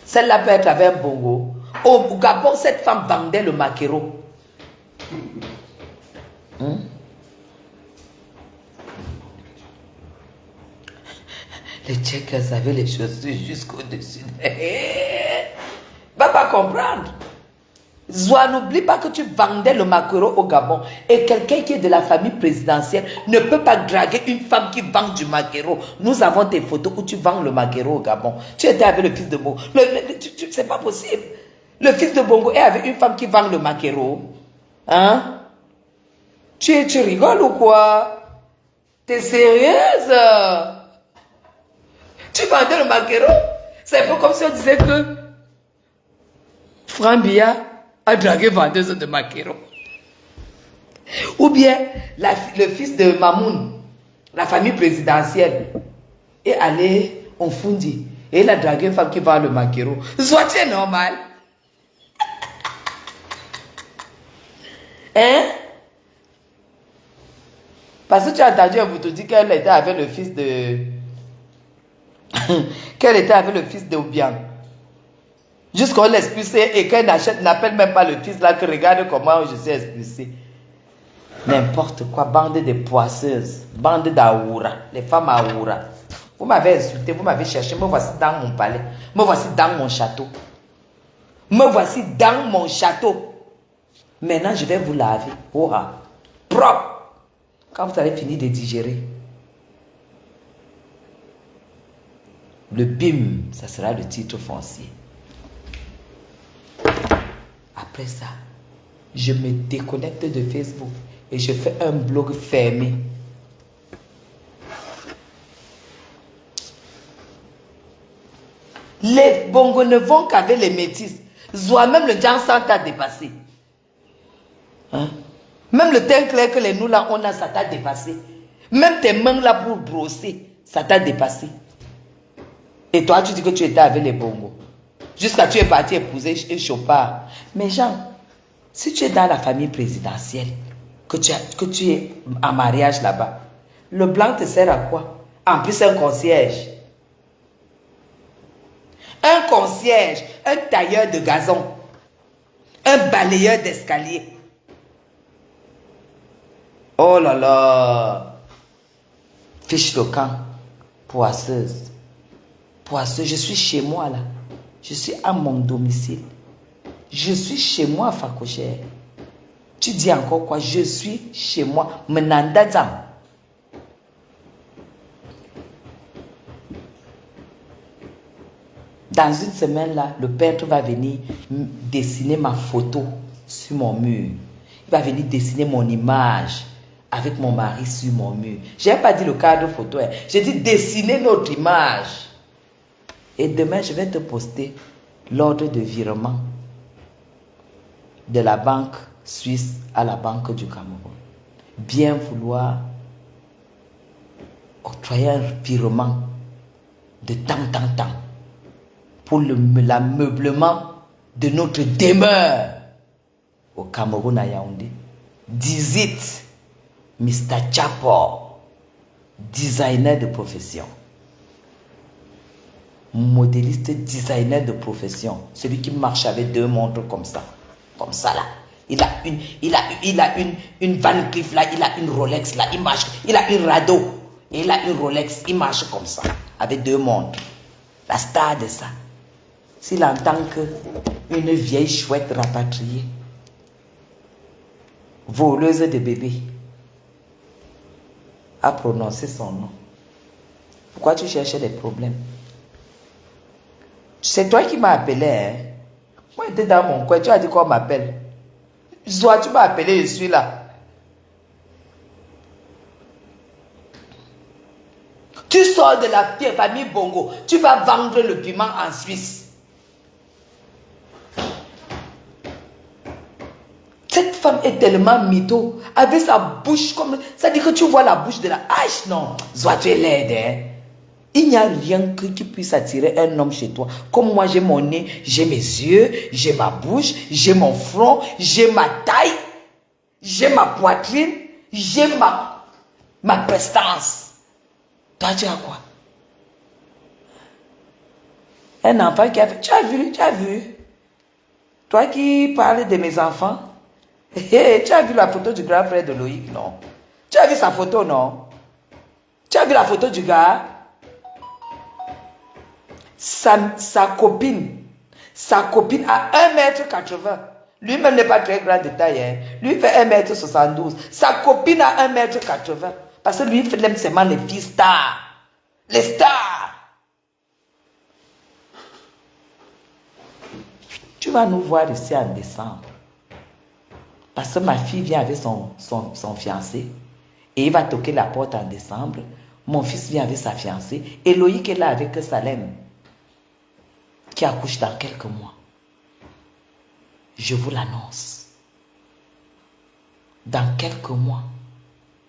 Celle-là peut être avec un bongo. Au Gabon, cette femme vendait le maquereau. Les Tchèques avaient les chaussures jusqu'au-dessus. Va pas comprendre. Zoua, n'oublie pas que tu vendais le maquereau au Gabon. Et quelqu'un qui est de la famille présidentielle ne peut pas draguer une femme qui vend du maquereau. Nous avons des photos où tu vends le maquereau au Gabon. Tu étais avec le fils de Bongo. C'est pas possible. Le fils de Bongo est avec une femme qui vend le maquereau. Hein? Tu rigoles ou quoi? T'es sérieuse? Tu vendais le maquereau? C'est un peu comme si on disait que Franck Biya a dragué vendeuse de maquereau. Ou bien le fils de Mamoun, la famille présidentielle, est allé en Fundi et il a dragué une femme qui vend le maquereau. Soit-il normal? Hein? Parce que tu as entendu, on vous te dit qu'elle était avec le fils de... qu'elle était avec le fils d'Obiang. Jusqu'on l'expulsait et qu'elle n'appelle même pas le fils là, que regarde comment je suis expulsé. N'importe quoi, bande de poisseuses, bande d'Aoura, les femmes Aoura. Vous m'avez insulté, vous m'avez cherché, me voici dans mon palais, me voici dans mon château. Me voici dans mon château. Maintenant, je vais vous laver. Oh, propre. Quand vous avez fini de digérer. Le BIM, ça sera le titre foncier. Après ça, je me déconnecte de Facebook et je fais un blog fermé. Les bongos ne vont qu'avec les métis. Zoua, même le Jansan t'a dépassé. Hein? Même le teint clair que les nous là, on a, ça t'a dépassé. Même tes mains là pour brosser, ça t'a dépassé. Et toi, tu dis que tu étais avec les bongos. Jusqu'à tu es parti épouser un chopard. Mais Jean, si tu es dans la famille présidentielle, que tu es en mariage là-bas, le blanc te sert à quoi? En plus, un concierge. Un concierge, un tailleur de gazon, un balayeur d'escalier. Oh là là! Fiche le camp, poisseuse. Poisseuse, je suis chez moi là. Je suis à mon domicile. Je suis chez moi, Facochère. Tu dis encore quoi? Je suis chez moi. Menandazam. Dans une semaine là, le peintre va venir dessiner ma photo sur mon mur. Il va venir dessiner mon image avec mon mari sur mon mur. Je n'ai pas dit le cadre photo. Hein. J'ai dit dessiner notre image. Et demain, je vais te poster l'ordre de virement de la banque suisse à la banque du Cameroun. Bien vouloir octroyer un virement de tant pour l'ameublement de notre demeure au Cameroun à Yaoundé. 18 Mr. Chapo, designer de profession. Modéliste, designer de profession. Celui qui marche avec 2 montres comme ça. Comme ça là. Il a une Van Cleef là, il a une Rolex là, il marche. Il a une Rado, et il a une Rolex, il marche comme ça. Avec 2 montres. La star de ça. S'il entend que une vieille chouette rapatriée, voleuse de bébés, a prononcé son nom. Pourquoi tu cherchais des problèmes? C'est toi qui m'as appelé, hein? Moi, j'étais dans mon coin, tu as dit qu'on m'appelle. Soit tu m'as appelé, je suis là. Tu sors de la famille Bongo, tu vas vendre le piment en Suisse. Cette femme est tellement mytho, avec sa bouche comme... Ça dit que tu vois la bouche de la hache, non. Soit tu es laide, hein. Il n'y a rien qui puisse attirer un homme chez toi. Comme moi, j'ai mon nez, j'ai mes yeux, j'ai ma bouche, j'ai mon front, j'ai ma taille, j'ai ma poitrine, j'ai ma prestance. Toi, tu as quoi? Un enfant qui a fait... Tu as vu? Toi qui parles de mes enfants, tu as vu la photo du grand frère de Loïc, non? Tu as vu sa photo, non? Tu as vu la photo du gars? Sa copine a 1m80. Lui-même n'est pas très grand de taille. Hein. Lui fait 1m72. Sa copine a 1m80. Parce que lui, il aime seulement les filles stars. Les stars. Tu vas nous voir ici en décembre. Parce que ma fille vient avec son fiancé. Et il va toquer la porte en décembre. Mon fils vient avec sa fiancée. Et Loïc est là avec Salem, qui accouche dans quelques mois. Je vous l'annonce. Dans quelques mois,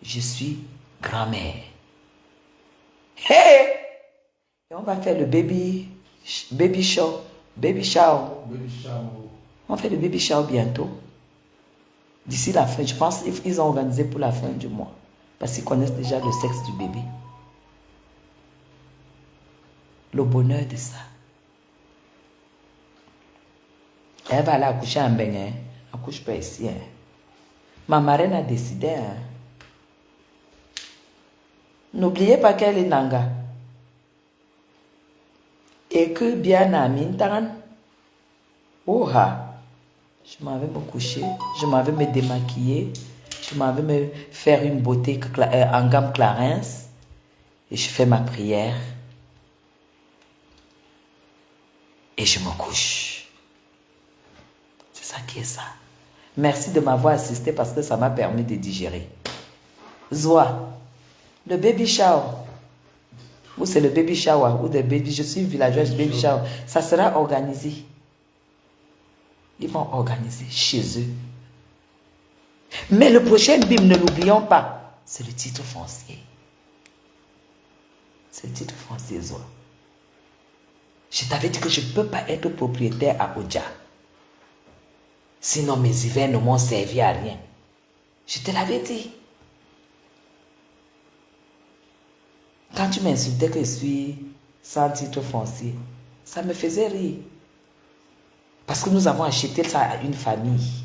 je suis grand-mère. Hey! Et on va faire le baby show. Baby shower. On fait le baby shower bientôt. D'ici la fin, je pense qu'ils ont organisé pour la fin du mois. Parce qu'ils connaissent déjà le sexe du bébé. Le bonheur de ça. Elle va aller accoucher en Bénin. Accouche pas ici. Hein. Ma marraine a décidé. Hein. N'oubliez pas qu'elle est Nanga. Et que bien à Mintan. Oh ha. Je m'en vais me coucher. Je m'en vais me démaquiller. Je m'en vais me faire une beauté en gamme Clarins. Et je fais ma prière. Et je me couche. C'est ça qui est ça. Merci de m'avoir assisté parce que ça m'a permis de digérer. Zoa, le baby shower. Ou c'est le baby shower ou des baby. Je suis villageoise baby shower. Ça sera organisé. Ils vont organiser chez eux. Mais le prochain BIM, ne l'oublions pas, c'est le titre foncier. C'est le titre foncier, Zoa. Je t'avais dit que je ne peux pas être propriétaire à Oja. Sinon, mes hivers ne m'ont servi à rien. Je te l'avais dit. Quand tu m'insultais que je suis sans titre foncier, ça me faisait rire. Parce que nous avons acheté ça à une famille.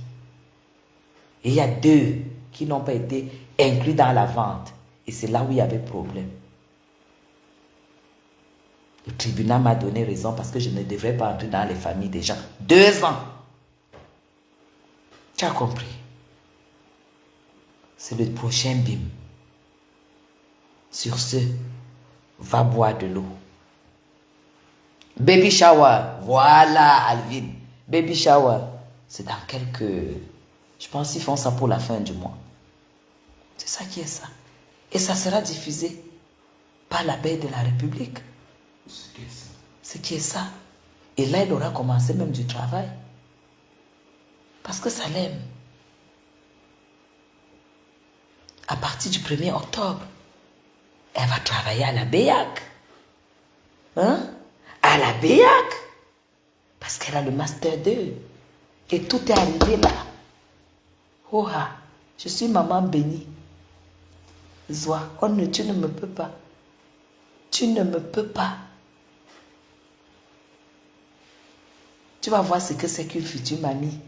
Et il y a 2 qui n'ont pas été inclus dans la vente. Et c'est là où il y avait problème. Le tribunal m'a donné raison parce que je ne devrais pas entrer dans les familles des gens. 2 ans. Tu as compris? C'est le prochain BIM. Sur ce, va boire de l'eau. Baby shower. Voilà, Alvin. Baby shower. C'est dans quelques... Je pense qu'ils font ça pour la fin du mois. C'est ça qui est ça. Et ça sera diffusé par la baie de la République. Ce qui est ça. Et là, il aura commencé même du travail. Parce que ça l'aime. À partir du 1er octobre, elle va travailler à la BEAC. Hein? À la BEAC. Parce qu'elle a le Master 2. Et tout est arrivé là. Oh, je suis maman bénie. Zoa, tu ne me peux pas. Tu ne me peux pas. Tu vas voir ce que c'est qu'une future mamie.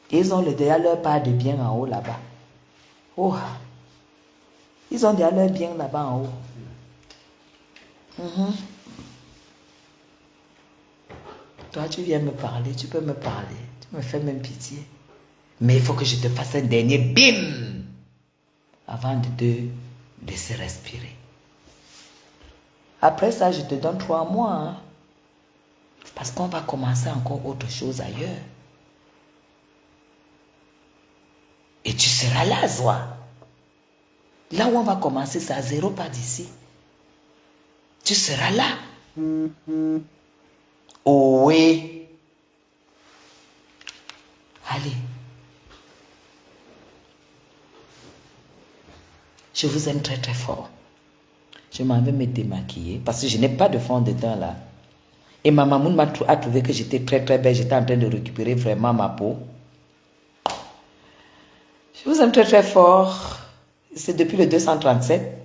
Ils ont déjà leur part de bien en haut là-bas. Oh. Ils ont déjà leur bien là-bas en haut. Toi, tu viens me parler, tu peux me parler. Tu me fais même pitié. Mais il faut que je te fasse un dernier bim avant de te laisser respirer. Après ça, je te donne 3 mois. Hein, parce qu'on va commencer encore autre chose ailleurs. Et tu seras là, Zoa. Là où on va commencer, c'est à 0 pas d'ici. Tu seras là. Oh oui. Allez. Je vous aime très très fort. Je m'en vais me démaquiller parce que je n'ai pas de fond de teint là. Et ma maman a trouvé que j'étais très très belle. J'étais en train de récupérer vraiment ma peau. Je vous aime très très fort. C'est depuis le 237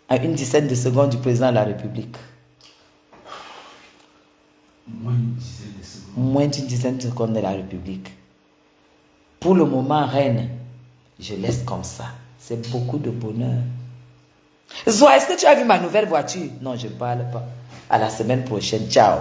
à une dizaine de secondes du président de la République. Moins une dizaine de secondes. Moins d'une dizaine de secondes de la République. Pour le moment, reine, je laisse comme ça. C'est beaucoup de bonheur. Zoa, est-ce que tu as vu ma nouvelle voiture? Non, je ne parle pas. À la semaine prochaine. Ciao.